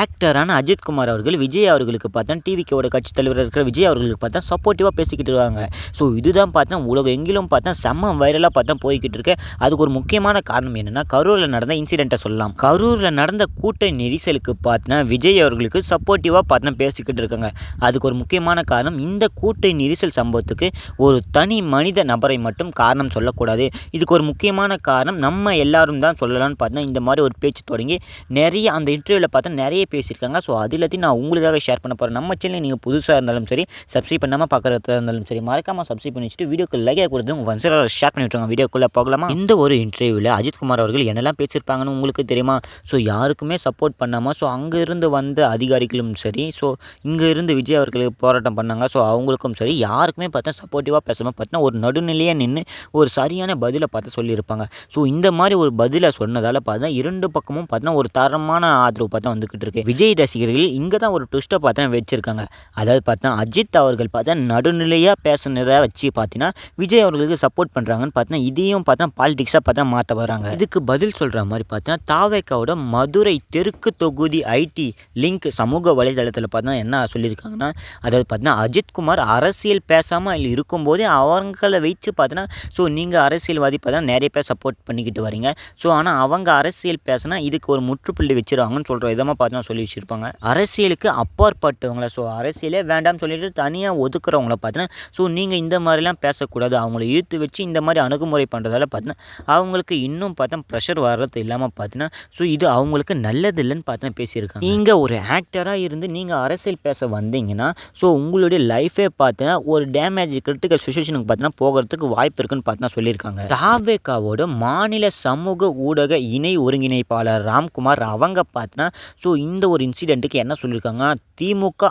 ஆக்டரான அஜித்குமார் அவர்கள் விஜய் அவர்களுக்கு பார்த்தா டிவிக்கோட கட்சித் தலைவர் இருக்கிற விஜய் அவர்களுக்கு பார்த்தா சப்போர்ட்டிவாக பேசிக்கிட்டு இருக்காங்க. ஸோ இதுதான் பார்த்தா உலகம் எங்கிலும் பார்த்தா செம்ம வைரலாக பார்த்தா போய்கிட்டு இருக்கு. அதுக்கு ஒரு முக்கியமான காரணம் என்னென்னா கரூரில் நடந்த இன்சிடென்ட்டை சொல்லலாம். கரூரில் நடந்த கூட்ட நெரிசலுக்கு பார்த்தா விஜய் அவர்களுக்கு சப்போர்ட்டிவாக பார்த்தா பேசிக்கிட்டு இருக்காங்க. அதுக்கு ஒரு முக்கியமான காரணம் இந்த கூட்ட நெரிசல் சம்பவத்துக்கு ஒரு தனி மனித நபரை மட்டும் காரணம் சொல்லக்கூடாது. இதுக்கு ஒரு முக்கியமான காரணம் நம்ம எல்லாரும் தான் சொல்லலாம்னு பார்த்தா இந்த மாதிரி ஒரு பேச்சு தொடங்கி நிறைய அந்த இன்டர்வியூவில் பார்த்தா நிறைய பேசியிருக்காங்க. ஸோ அது எல்லாத்தையும் நான் உங்களுக்காக ஷேர் பண்ண போகிறேன். நம்ம சேனல் நீங்கள் புதுசாக இருந்தாலும் சரி, சப்ஸ்கிரைப் பண்ணாமல் பார்க்குறதா இருந்தாலும் சரி, மறக்காமல் சப்ஸ்கிரைப் பண்ணி வச்சுட்டு வீடியோக்கு லைக் கொடுத்து உங்கள் ஃப்ரெண்ட்ஸோட ஷேர் பண்ணி விட்டுருங்க. வீடியோக்குள்ளே போகலாமா? இந்த ஒரு இன்டர்வியூவில் அஜித்குமார் அவர்கள் என்னெல்லாம் பேசியிருப்பாங்கன்னு உங்களுக்கு தெரியுமா? ஸோ யாருக்குமே சப்போர்ட் பண்ணாமல் ஸோ அங்கே இருந்து வந்த அதிகாரிகளும் சரி, ஸோ இங்கே இருந்து விஜய் அவர்களுக்கு போராட்டம் பண்ணாங்க. ஸோ அவங்களுக்கும் சரி யாருக்குமே பார்த்தா சப்போர்ட்டிவாக பேசாமல் பார்த்தா ஒரு நடுநிலையாக நின்று ஒரு சரியான பதிலை பார்த்து சொல்லியிருப்பாங்க. ஸோ இந்த மாதிரி ஒரு பதிலை சொன்னதால் பார்த்தா இரண்டு பக்கமும் பார்த்தா ஒரு தரமான ஆதரவு பார்த்தா வந்துக்கிட்டு இருக்கு. விஜய் ரசிகர்கள் இங்கே தான் ஒரு ட்விஸ்ட்டை பார்த்தா வச்சுருக்காங்க. அதாவது பார்த்தா அஜித் அவர்கள் பார்த்தா நடுநிலையாக பேசுனதை வச்சு பார்த்தீங்கன்னா விஜய் அவர்களுக்கு சப்போர்ட் பண்ணுறாங்கன்னு பார்த்தா இதையும் பார்த்தா பாலிடிக்ஸாக பார்த்தா மாற்ற வராங்க. இதுக்கு பதில் சொல்கிற மாதிரி பார்த்தா தாவேக்காவோட மதுரை தெற்கு தொகுதி ஐடி லிங்க் சமூக வலைதளத்தில் பார்த்தா என்ன சொல்லியிருக்காங்கன்னா, அதாவது பார்த்தீங்கன்னா அஜித்குமார் அரசியல் பேசாமல் இருக்கும்போதே அவங்களை வச்சு பார்த்தீங்கன்னா ஸோ நீங்கள் அரசியல்வாதி பார்த்தா நிறைய பேர் சப்போர்ட் பண்ணிக்கிட்டு வரீங்க. ஸோ ஆனால் அவங்க அரசியல் பேசினா இதுக்கு ஒரு முற்றுப்புள்ளி வச்சுருவாங்கன்னு சொல்கிற விதமாக பார்த்து சொல்லி வச்சுருப்பாங்க. அரசியலுக்கு அப்பாற்பட்டவங்கள ஸோ அரசியலே வேண்டாம்னு சொல்லிட்டு தனியாக ஒதுக்குறவங்கள பார்த்தீங்கன்னா ஸோ நீங்கள் இந்த மாதிரிலாம் பேசக்கூடாது, அவங்கள இழுத்து வச்சு இந்த மாதிரி அணுகுமுறை பண்ணுறதால பார்த்தீங்கன்னா அவங்களுக்கு இன்னும் பார்த்தா ப்ரெஷர் வர்றது இல்லாமல் பார்த்தீங்கன்னா ஸோ இது அவங்களுக்கு நல்லது இல்லைன்னு பார்த்தீங்கன்னா பேசியிருக்காங்க. நீங்கள் ஒரு ஆக்டராக இருந்து நீங்கள் அரசியல் பேச வந்தீங்கன்னா ஸோ உங்களுடைய லைஃபே பார்த்தீங்கன்னா ஒரு டேமேஜ் கிரிட்டிக்கல் சுச்சுவேஷனுக்கு பார்த்தீங்கன்னா போகிறதுக்கு வாய்ப்பு இருக்குன்னு பார்த்தீங்கன்னா சொல்லியிருக்காங்க. தாவேக்காவோட மாநில சமூக ஊடக இணை ஒருங்கிணைப்பாளர் ராம்குமார் அவங்க பார்த்தீங்கன்னா ஸோ இந்த ஒரு இன்சிடெண்ட்டுக்கு என்ன சொல்லியிருக்காங்கன்னா திமுக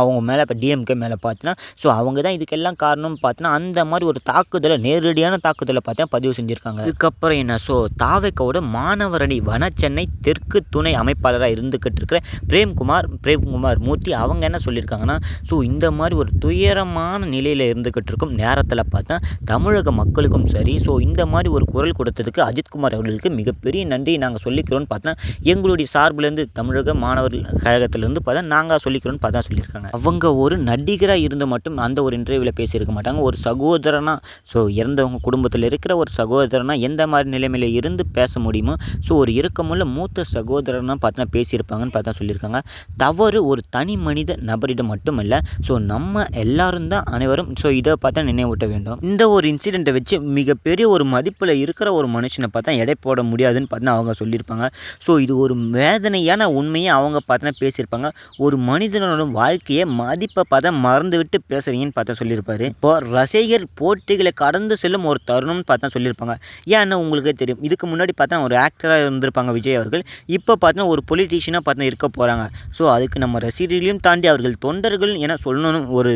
அவங்க மேலே இப்போ டிஎம்கே மேலே பார்த்தீங்கன்னா ஸோ அவங்க தான் இதுக்கெல்லாம் காரணம் பார்த்தீங்கன்னா அந்த மாதிரி ஒரு தாக்குதலை நேரடியான தாக்குதலை பார்த்தா பதிவு செஞ்சுருக்காங்க. இதுக்கப்புறம் என்ன ஸோ தாவேக்காவோட மாணவரணி வன சென்னை தெற்கு துணை அமைப்பாளராக இருந்துக்கிட்டு இருக்கிற பிரேம்குமார் மூர்த்தி அவங்க என்ன சொல்லியிருக்காங்கன்னா ஸோ இந்த மாதிரி ஒரு துயரமான நிலையில் இருந்துக்கிட்டு இருக்கும் நேரத்தில் பார்த்தா தமிழக மக்களுக்கும் சரி ஸோ இந்த மாதிரி ஒரு குரல் கொடுத்ததுக்கு அஜித்குமார் அவர்களுக்கு மிகப்பெரிய நன்றி நாங்கள் சொல்லிக்கிறோன்னு பார்த்தா எங்களுடைய சார்பிலேருந்து தமிழக மாணவர்கள் கழகத்திலேருந்து பார்த்தா நாங்கள் சொல்லிக்கிறோன்னு பார்த்தா சொல்லியிருக்காங்க. அவங்க ஒரு நடிகராக இருந்து மட்டும் அந்த ஒரு இன்டர்வியூவில் பேசியிருக்க மாட்டாங்க. ஒரு சகோதரனா ஸோ இறந்தவங்க குடும்பத்தில் இருக்கிற ஒரு சகோதரனா எந்த மாதிரி நிலைமையில் இருந்து பேச முடியுமோ ஸோ ஒரு இறுக்கமுள்ள மூத்த சகோதரனா பார்த்தா பேசியிருப்பாங்கன்னு பார்த்தா சொல்லியிருக்காங்க. தவறு ஒரு தனி மனித நபரிடம் மட்டுமல்ல ஸோ நம்ம எல்லாரும் தான் அனைவரும் ஸோ இதை பார்த்தா நினைவூட்ட வேண்டும். இந்த ஒரு இன்சிடெண்ட்டை வச்சு மிகப்பெரிய ஒரு மதிப்பில் இருக்கிற ஒரு மனுஷனை பார்த்தா எடை போட முடியாதுன்னு பார்த்தா அவங்க சொல்லியிருப்பாங்க. ஸோ இது ஒரு வேதனையான உண்மையை அவங்க பார்த்தா பேசியிருப்பாங்க. ஒரு மனிதனோட வாழ்க்கையை மதிப்பை பார்த்தா மறந்து விட்டு பேசுகிறீங்கன்னு பார்த்தா சொல்லியிருப்பாரு. இப்போ ரசிகர் போட்டிகளை கடந்து செல்லும் ஒரு தருணம்னு பார்த்தா சொல்லியிருப்பாங்க. ஏன்னா உங்களுக்கே தெரியும், இதுக்கு முன்னாடி பார்த்தா ஒரு ஆக்டராக இருந்திருப்பாங்க விஜய் அவர்கள். இப்போ பார்த்தா ஒரு பொலிட்டீஷியனாக பார்த்தா இருக்க போகிறாங்க. ஸோ அதுக்கு நம்ம ரசிகர்களையும் தாண்டி அவர்கள் தொண்டர்கள் என சொல்லணும் ஒரு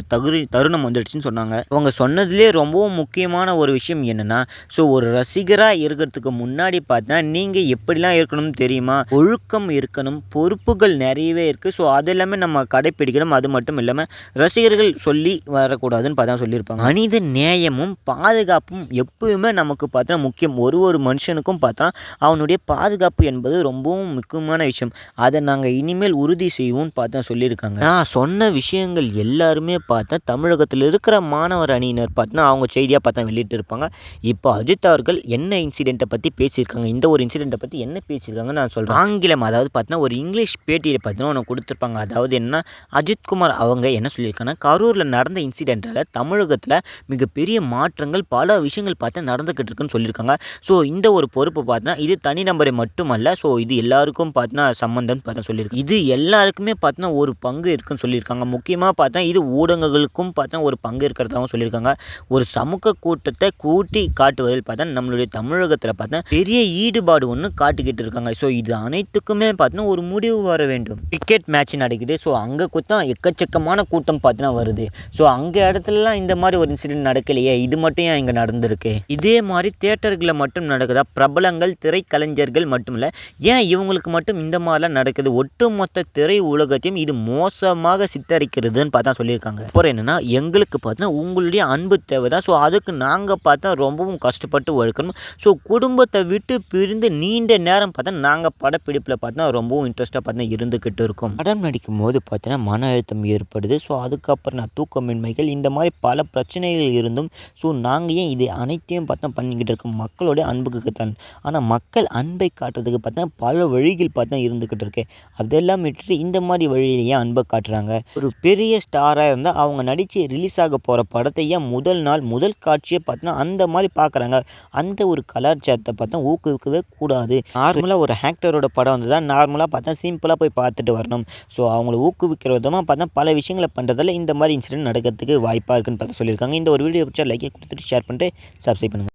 தருணம் வந்துடுச்சுன்னு சொன்னாங்க. அவங்க சொன்னதுலேயே ரொம்பவும் முக்கியமான ஒரு விஷயம் என்னென்னா ஸோ ஒரு ரசிகராக இருக்கிறதுக்கு முன்னாடி பார்த்தா நீங்கள் எப்படிலாம் இருக்கணும்னு தெரியுமா, ஒழுக்கம் இருக்கணும், பொறுப்புகள் நிறையவே இருக்குது. ஸோ அது எல்லாமே நம்ம கடைப்பிடிக்கணும். அது மட்டும் இல்லாமல் ரசிகர்கள் சொல்லி வரக்கூடாதுன்னு பார்த்தா சொல்லியிருப்பாங்க. மனித நேயமும் பாதுகாப்பும் எப்பவுமே நமக்கு பார்த்தா முக்கியம். ஒரு மனுஷனுக்கும் பார்த்தா அவனுடைய பாதுகாப்பு என்பது ரொம்பவும் முக்கியமான விஷயம். அதை நாங்கள் இனிமேல் உறுதி செய்வோம்னு பார்த்தா சொல்லியிருக்காங்க. நான் சொன்ன விஷயங்கள் எல்லாருமே பார்த்தா தமிழகத்தில் இருக்கிற மாணவர் அணியினர் பார்த்தா அவங்க செய்தியாக பார்த்தா வெளியிட்டு இருப்பாங்க. இப்போ அஜித் அவர்கள் என்ன இன்சிடெண்ட்டை பற்றி பேசியிருக்காங்க, இந்த ஒரு இன்சிடெண்ட்டை பற்றி என்ன பேசியிருக்காங்கன்னு நான் சொல்கிறேன். ஆங்கிலம் அதாவது பார்த்தீங்கன்னா ஒரு இங்கிலீஷ் பேட்டியை பார்த்தீங்கன்னா ஒன்று கொடுத்துருப்பாங்க. அதாவது என்ன அஜித்குமார் அவங்க என்ன சொல்லியிருக்காங்கன்னா கரூரில் நடந்த இன்சிடெண்ட்டால் தமிழகத்தில் மிகப்பெரிய மாற்றங்கள் பல விஷயங்கள் பார்த்தா நடந்துக்கிட்டு இருக்குன்னு சொல்லியிருக்காங்க. ஸோ இந்த ஒரு பொறுப்பு பார்த்தா இது தனிநபரை மட்டுமல்ல ஸோ இது எல்லாருக்கும் பார்த்தா சம்மந்தம்னு பார்த்தா சொல்லியிருக்காங்க. இது எல்லாருக்குமே பார்த்தா ஒரு பங்கு இருக்குன்னு சொல்லியிருக்காங்க. முக்கியமாக பார்த்தா இது ஊடகங்களுக்கும் பார்த்தா ஒரு பங்கு இருக்கிறதாகவும் சொல்லியிருக்காங்க. ஒரு சமூக கூட்டத்தை கூட்டி காட்டுவதில் பார்த்தா நம்மளுடைய தமிழகத்தில் பார்த்தா பெரிய ஈடுபாடு ஒன்று காட்டிக்கிட்டு இருக்காங்க. ஸோ இது அனைத்துக்குமே பார்த்தீங்கன்னா ஒரு முடிவு வர வேண்டும். கிரிக்கெட் மேட்ச் நடக்குது. ஸோ அங்கே கூட்டம் எக்கச்சக்கமான கூட்டம் பார்த்தீங்கன்னா வருது. ஸோ அங்கே இடத்துலலாம் இந்த மாதிரி ஒரு இன்சிடென்ட் நடக்கலையே, இது மட்டும் ஏன் இங்கே நடந்திருக்கு? இதே மாதிரி தியேட்டர்களில் மட்டும் நடக்குதா? பிரபலங்கள் திரைக்கலைஞர்கள் மட்டும் இல்லை, ஏன் இவங்களுக்கு மட்டும் இந்த மாதிரிலாம் நடக்குது? ஒட்டுமொத்த திரை உலகத்தையும் இது மோசமாக சித்தரிக்கிறதுன்னு பார்த்தா சொல்லியிருக்காங்க. அப்புறம் என்னென்னா எங்களுக்கு பார்த்தீங்கன்னா உங்களுடைய அன்பு தேவை தான். ஸோ அதுக்கு நாங்கள் பார்த்தா ரொம்பவும் கஷ்டப்பட்டு உழைக்கணும். ஸோ குடும்பத்தை விட்டு பிரிந்து நீண்ட நேரம் பார்த்தா நாங்கள் படப்பிடிப்பில் பார்த்தா ரொம்பவும் இன்ட்ரெஸ்ட்டாக பார்த்தா பார்த்தீங்கன்னா இருந்துக்கிட்டு இருக்கும். படம் நடிக்கும்போது பார்த்தீங்கன்னா மன அழுத்தம் ஏற்படுது. ஸோ அதுக்கப்புறம் நான் தூக்கமின்மைகள் இந்த மாதிரி பல பிரச்சனைகள் இருந்தும் ஸோ நாங்கள் ஏன் இது அனைத்தையும் பார்த்தா பண்ணிக்கிட்டு இருக்கோம் மக்களோட அன்புக்கு தான். ஆனால் மக்கள் அன்பை காட்டுறதுக்கு பார்த்தா பல வழிகள் பார்த்தா இருந்துக்கிட்டு இருக்கு. அதெல்லாம் விட்டுட்டு இந்த மாதிரி வழியிலேயே அன்பை காட்டுறாங்க. ஒரு பெரிய ஸ்டாராக இருந்தால் அவங்க நடித்து ரிலீஸ் ஆக போகிற படத்தை ஏன் முதல் நாள் முதல் காட்சியை பார்த்தா அந்த மாதிரி பார்க்குறாங்க. அந்த ஒரு கலாச்சாரத்தை பார்த்தா ஊக்குவிக்கவே கூடாது. நார்மலாக ஒரு ஆக்டரோட படம் வந்து தான் நார்மலாக பார்த்தா சிம்பிளாக போய் பார்த்துட்டு வரணும். ஸோ அவங்கள ஊக்குவிக்கிற விதமாக பார்த்தா பல விஷயங்களை பண்ணுறதால இந்த மாதிரி இன்சிடென்ட் நடக்கிறதுக்கு வாய்ப்பாக இருக்குன்னு பார்த்து சொல்லியிருக்காங்க. இந்த ஒரு வீடியோ பிடிச்சா லைக்கை கொடுத்துட்டு ஷேர் பண்ணிட்டு சப்ஸ்கிரைப் பண்ணுங்கள்.